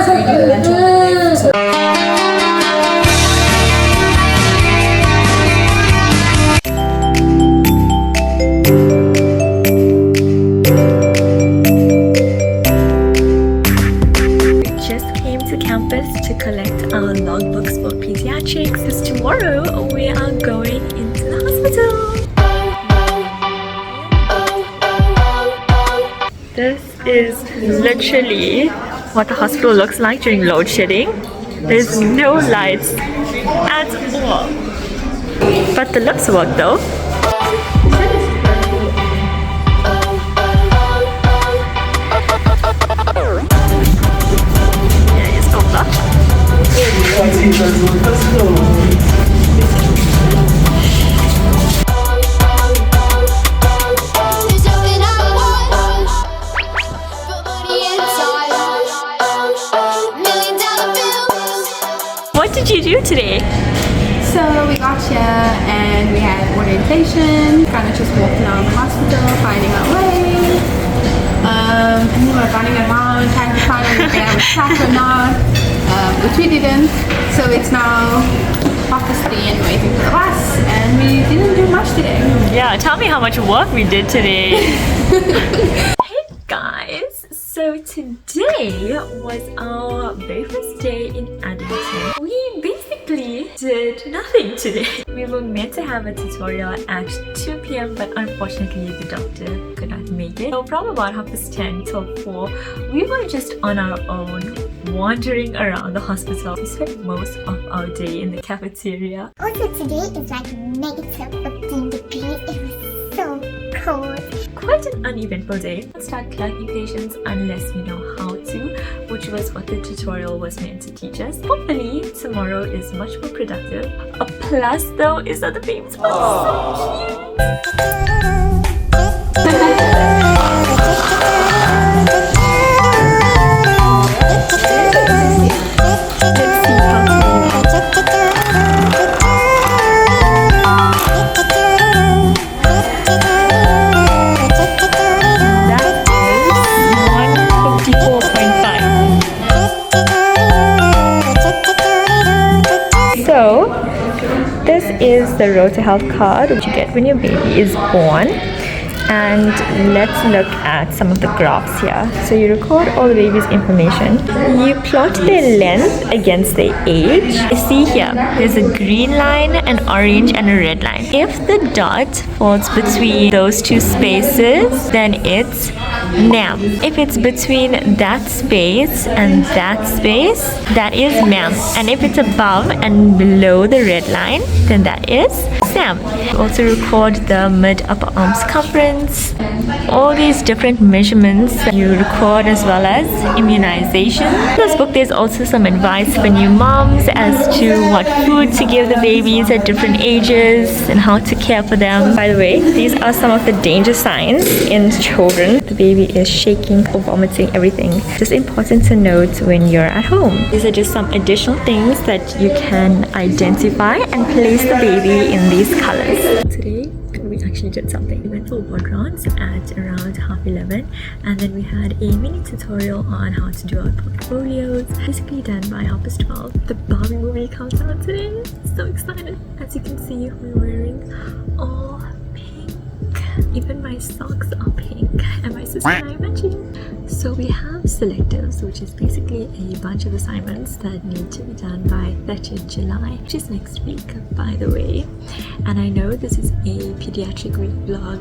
So we do the lunch on the day. To collect our logbooks for Paediatrics, because tomorrow we are going into the hospital. This is literally what the hospital looks like during load shedding. There's no lights at all, but the lifts work though. What did you do today? So we got here and we had orientation, kind of just walked around the hospital, finding our way. And we were running around trying to find if we have a track or not, which we didn't. So it's now 3:30 and waiting for the bus, and we didn't do much today. Yeah, tell me how much work we did today. Hey guys, so today was our very first day in Addington. We basically did nothing today. We were meant to have a tutorial at 2 p.m. but unfortunately the doctor could not make it. So from about 10:30 till 4, we were just on our own, wandering around the hospital. We spent most of our day in the cafeteria. Also today is like -15 degrees. It was so cold. Quite an uneventful day. Don't start clerking patients unless we know how to, which was what the tutorial was meant to teach us. Hopefully tomorrow is much more productive. A plus though is that the babies are so cute. This is the Road to Health card which you get when your baby is born. And let's look at some of the graphs here. So you record all the baby's information. You plot their length against their age. You see here, there's a green line, an orange, and a red line. If the dot falls between those two spaces, then it's ma'am. If it's between that space and that space, that is ma'am. And if it's above and below the red line, then that is Sam. You also record the mid-upper arm circumference, all these different measurements that you record, as well as immunization. In this book there's also some advice for new moms as to what food to give the babies at different ages and how to care for them. By the way, these are some of the danger signs in children. The baby is shaking or vomiting, everything. Just important to note when you're at home. These are just some additional things that you can identify and place the baby in these colors. Today we actually did something. We went for ward rounds at around 11:30, and then we had a mini tutorial on how to do our portfolios, basically done by 12:30. The Barbie movie comes out today. So excited. As you can see, we're wearing all pink. Even my socks are pink, and my sister and I matching. So we have selectives, which is basically a bunch of assignments that need to be done by 30th July, which is next week, by the way. And I know this is a pediatric week vlog,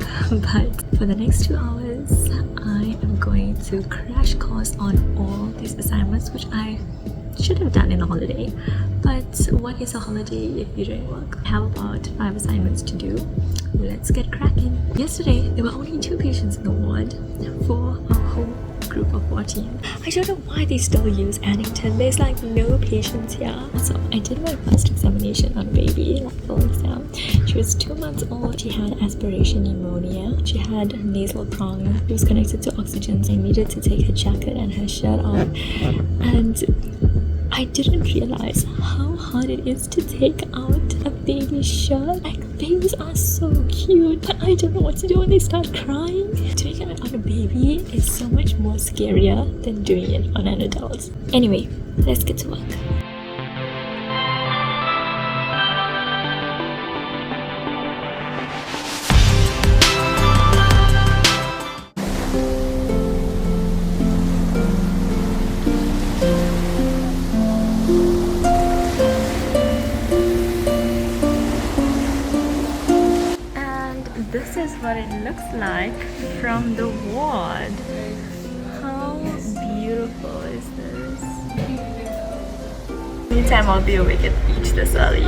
but for the next 2 hours, I am going to crash course on all these assignments, which I should have done in a holiday. But what is a holiday if you don't work? I have about 5 assignments to do. Let's get cracking. Yesterday, there were only 2 patients in the ward for a whole group of 14. I don't know why they still use Addington. There's like no patients here. So I did my first examination on baby, like full exam. She was 2 months old. She had aspiration pneumonia. She had nasal prong. She was connected to oxygen. So I needed to take her jacket and her shirt off. And I didn't realize how hard it is to take out a baby shirt. Like, babies are so cute, but I don't know what to do when they start crying. Doing it on a baby is so much more scarier than doing it on an adult. Anyway, let's get to work. This is what it looks like from the ward. How beautiful is this? Anytime I'll be awake at the beach this early.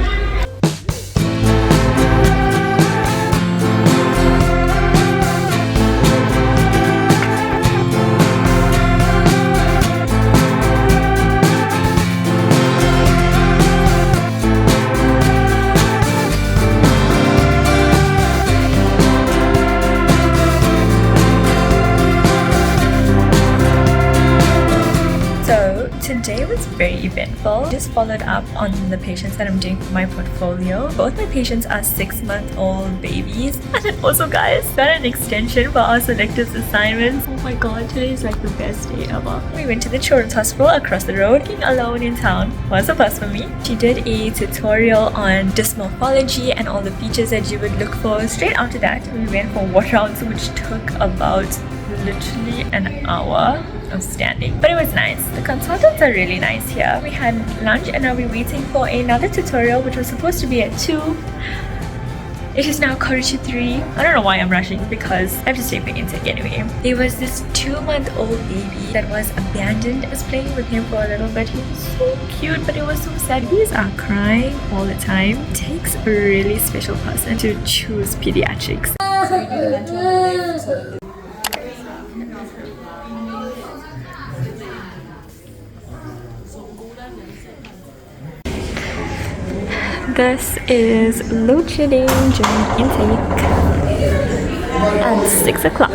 Today was very eventful. Just followed up on the patients that I'm doing for my portfolio. Both my patients are 6-month-old babies. And then also, guys, got an extension for our selectives assignments. Oh my god, today is like the best day ever. We went to the children's hospital across the road, being alone in town. Was a first for me. She did a tutorial on dysmorphology and all the features that you would look for. Straight after that, we went for water rounds, which took about literally an hour of standing, but it was nice. The consultants are really nice here. We had lunch and now we're waiting for another tutorial which was supposed to be at 2. It is now 3:15. I don't know why I'm rushing because I have to stay for intake anyway. There was this 2-month-old baby that was abandoned. I was playing with him for a little bit. He was so cute, but it was so sad. Babies are crying all the time. It takes a really special person to choose pediatrics. This is load shedding during intake at 6 o'clock.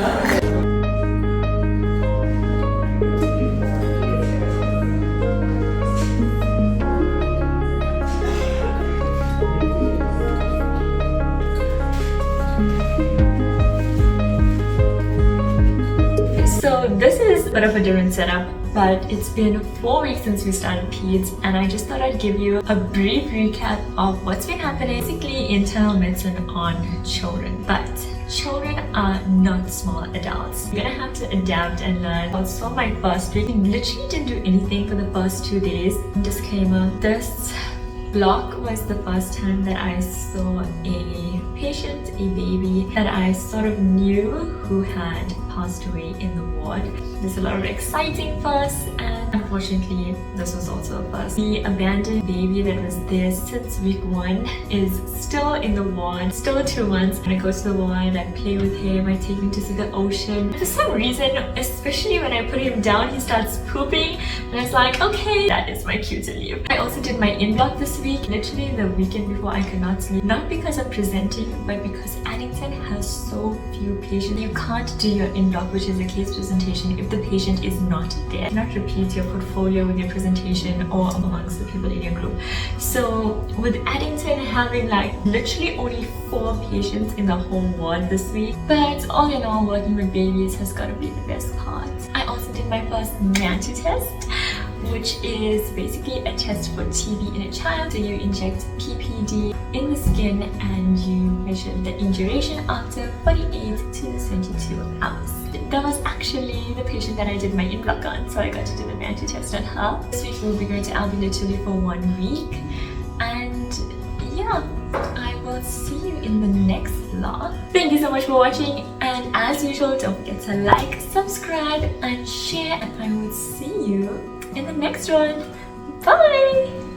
So this is a bit of a different setup, but it's been 4 weeks since we started peds, and I just thought I'd give you a brief recap of what's been happening. Basically, internal medicine on children, but children are not small adults. You're gonna have to adapt and learn. Also, my first week, I literally didn't do anything for the first 2 days. Disclaimer, this block was the first time that I saw a patient, a baby, that I sort of knew who had passed away in the ward. There's a lot of exciting first, and unfortunately this was also a first. The abandoned baby that was there since week 1 is still in the ward, still 2 months. When I go to the ward, I play with him, I take him to see the ocean. For some reason, especially when I put him down, he starts pooping, and it's like, okay, that is my cue to leave. I also did my in-block this week, literally the weekend before. I could not sleep, not because I'm presenting, but because Addington has so few patients. You can't do your in-block, which is a case presentation, if the patient is not there. You cannot repeat your portfolio with your presentation or amongst the people in your group. So with Addington having like literally only 4 patients in the whole ward this week, but all in all, working with babies has got to be the best part. I also did my first Mantoux test, which is basically a test for TB in a child. So you inject PPD in the skin and you measure the induration after 48 to 72 hours. That was actually the patient that I did my in-block on, so I got to do the Mantoux test on her. This week we'll be going to Albi literally for 1 week, and yeah, I will see you in the next vlog. Thank you so much for watching, and as usual, don't forget to like, subscribe and share, and I will see you in the next one. Bye!